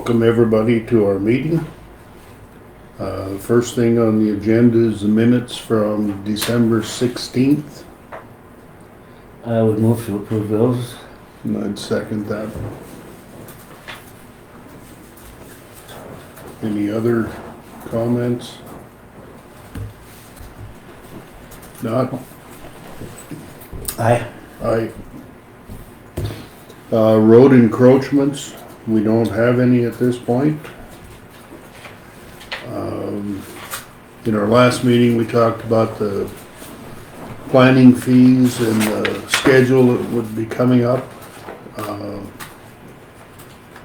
Welcome everybody to our meeting. First thing on the agenda is the minutes from December 16th. I would move to approve those. And I'd second that. Any other comments? Not? Aye. Aye. Road encroachments, we don't have any at this point. In our last meeting, we talked about the planning fees and the schedule that would be coming up.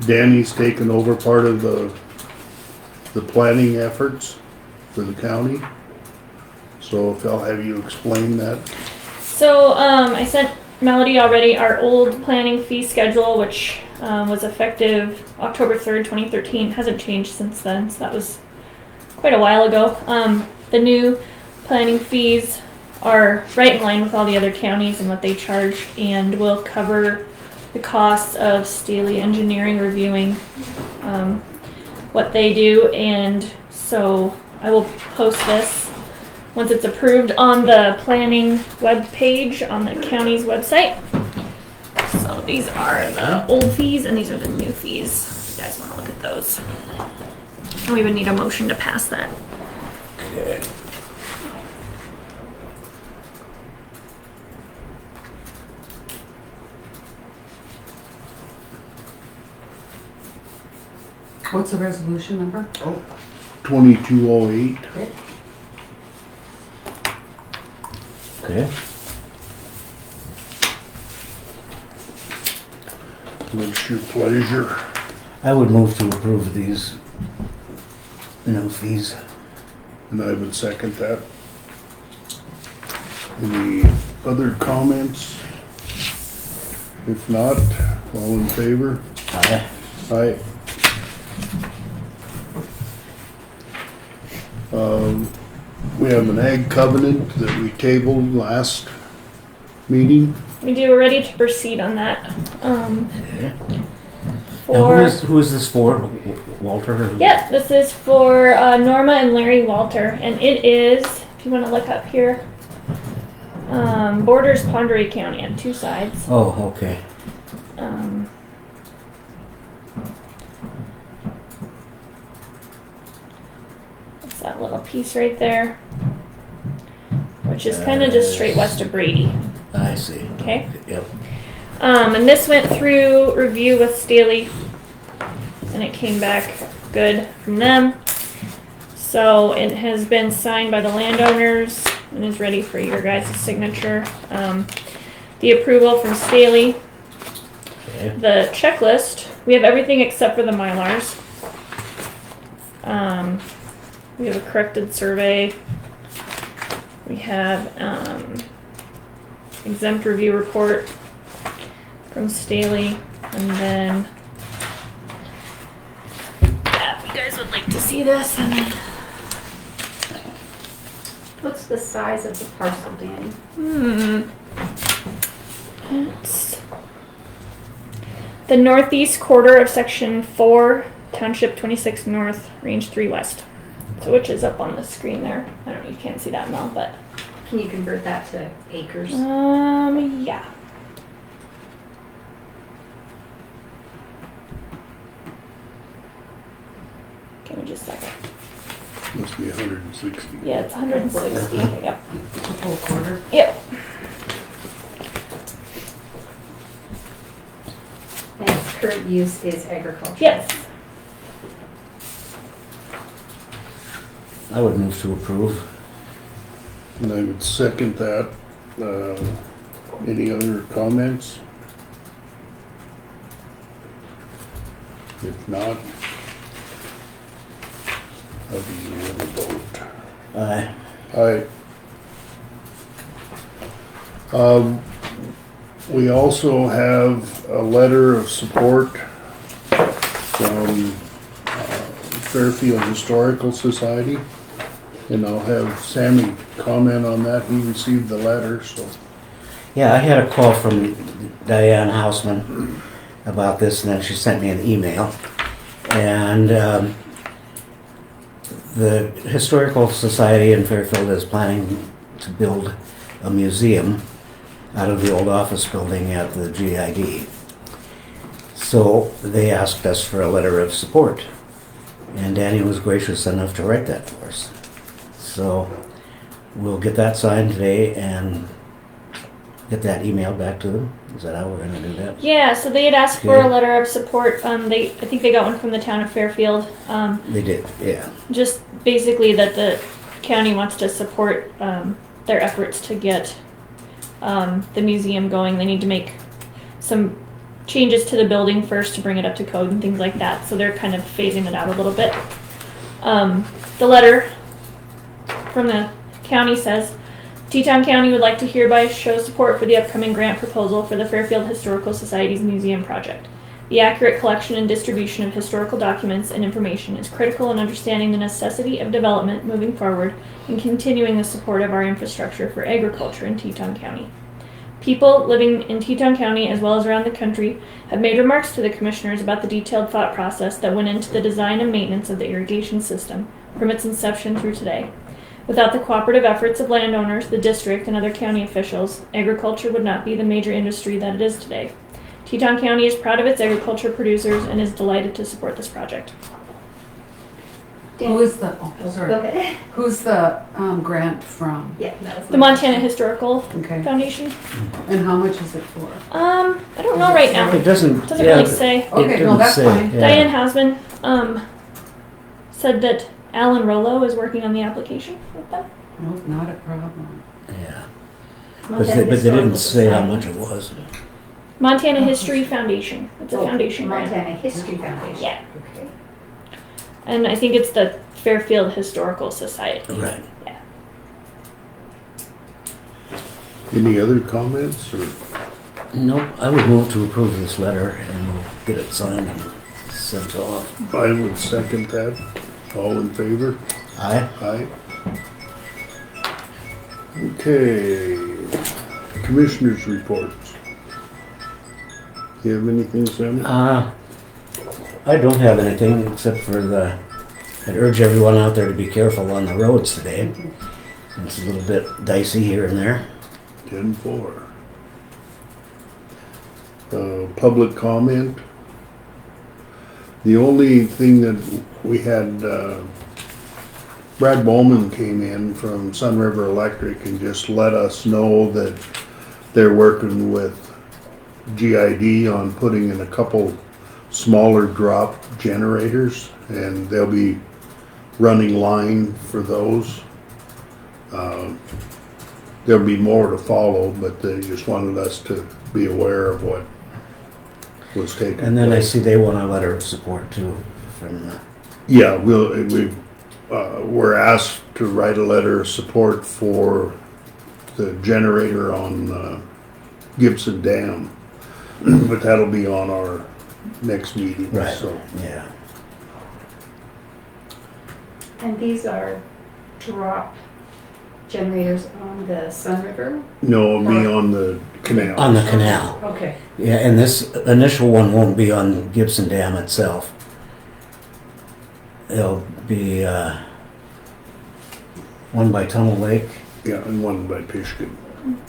Dani's taken over part of the planning efforts for the county. So if I'll have you explain that. So I sent Melody already our old planning fee schedule, which was effective October 3rd, 2013. Hasn't changed since then, so that was quite a while ago. The new planning fees are right in line with all the other counties and what they charge, and will cover the costs of Staley Engineering reviewing what they do. And so I will post this once it's approved on the planning web page on the county's website. So these are the old fees and these are the new fees. If you guys want to look at those. And we would need a motion to pass that. Okay. What's the resolution number? 2208. Okay. What's your pleasure? I would move to approve these new fees. And I would second that. Any other comments? If not, all in favor? Aye. Aye. We have an ag covenant that we tabled last meeting. We do, we're ready to proceed on that. Okay. For, Now who is this for? Walter? yeah, this is for Norma and Larry Walter, and it is, if you want to look up here, borders Ponderay County on two sides. Oh, okay. It's that little piece right there, which is kind of just straight west of Brady. I see. Okay. Yep. And this went through review with Staley, and it came back good from them. So it has been signed by the landowners and is ready for your guys' signature. The approval from Staley. Okay. The checklist, we have everything except for the Mylars. We have a corrected survey. We have exempt review report from Staley, and then yeah, if you guys would like to see this. And then, What's the size of the parcel, Dani? It's the northeast quarter of section 4, township 26 north, range 3 west. So which is up on the screen there. I don't know, you can't see that now, but Can you convert that to acres? yeah. Give me just a second. Must be 160. Yeah, it's 160. Yep. The whole quarter? Yep. And its current use is agriculture. Yes. I would move to approve. And I would second that. Any other comments? If not, how do you want to vote? Aye. Aye. We also have a letter of support from Fairfield Historical Society. And I'll have Sammy comment on that. He received the letter, so. Yeah, I had a call from Diane Houseman about this, and then she sent me an email. And the Historical Society in Fairfield is planning to build a museum out of the old office building at the GID. So they asked us for a letter of support, and Dani was gracious enough to write that for us. So we'll get that signed today and get that emailed back to them. Is that how we're gonna do that? Yeah, so they had asked for Okay. a letter of support. I think they got one from the town of Fairfield. They did, yeah. Just basically that the county wants to support their efforts to get the museum going. They need to make some changes to the building first to bring it up to code and things like that. So they're kind of phasing it out a little bit. The letter from the county says, Teton County would like to hereby show support for the upcoming grant proposal for the Fairfield Historical Society's museum project. The accurate collection and distribution of historical documents and information is critical in understanding the necessity of development moving forward and continuing the support of our infrastructure for agriculture in Teton County. People living in Teton County as well as around the country have made remarks to the commissioners about the detailed thought process that went into the design and maintenance of the irrigation system from its inception through today. Without the cooperative efforts of landowners, the district, and other county officials, agriculture would not be the major industry that it is today. Teton County is proud of its agriculture producers and is delighted to support this project. Who is the, Go sorry, ahead. who's the grant from? Yeah, that was The my Montana question. Historical Okay, Foundation. and how much is it for? I don't know right now. It doesn't, Doesn't yeah, really say. it Okay, no, didn't that's say, fine. yeah. Diane Hausman said that Alan Rollo is working on the application with them. No, not a problem. Yeah, but Montana they didn't Historical say how Society. much it was. Montana History Foundation. It's a Oh, foundation grant. Montana History Foundation. Yeah. Okay. And I think it's the Fairfield Historical Society. Right. Yeah. Any other comments or? Nope, I would move to approve this letter and we'll get it signed and sent off. I would second that. All in favor? Aye? Aye. Okay, commissioners' reports. You have anything, Sam? I don't have anything except for I'd urge everyone out there to be careful on the roads today. It's a little bit dicey here and there. 10-4. Public comment. The only thing that we had, Brad Bowman came in from Sun River Electric and just let us know that they're working with GID on putting in a couple smaller drop generators, and they'll be running line for those. There'll be more to follow, but they just wanted us to be aware of what was taking And then I place. see they want a letter of support too from, Yeah, we're asked to write a letter of support for the generator on Gibson Dam, but that'll be on our next meeting. right, So yeah. And these are drop generators on the Sun River? no, it'll be on the canal. On the canal. Okay. Yeah, and this initial one won't be on Gibson Dam itself. It'll be one by Tunnel Lake. Yeah, and one by Pishkin.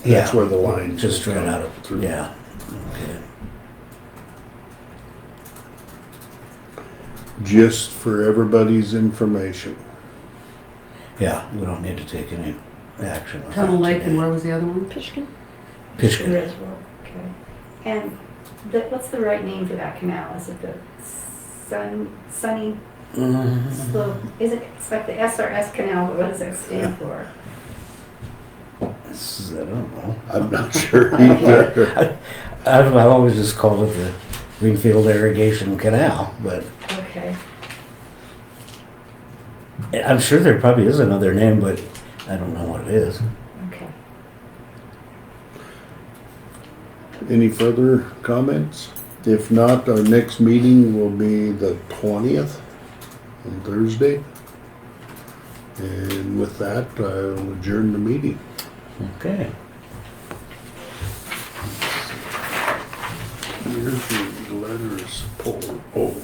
Yeah, That's where the line just right out of, through. yeah. Okay. Just for everybody's information. Yeah, we don't need to take any action. on Tunnel that Lake, and today. where was the other one? Pishkin. Pishkin. Reservoir, okay. And what's the right name for that canal? Is it the Sunny Mhm. Slope? It's like the SRS canal, but what does that stand for? I don't know. I'm not sure either. I've always just called it the Greenfield Irrigation Canal, but Okay. I'm sure there probably is another name, but I don't know what it is. Okay. Any further comments? If not, our next meeting will be the 20th on Thursday. And with that, I'll adjourn the meeting. Okay. Here's the letter of support. Oh.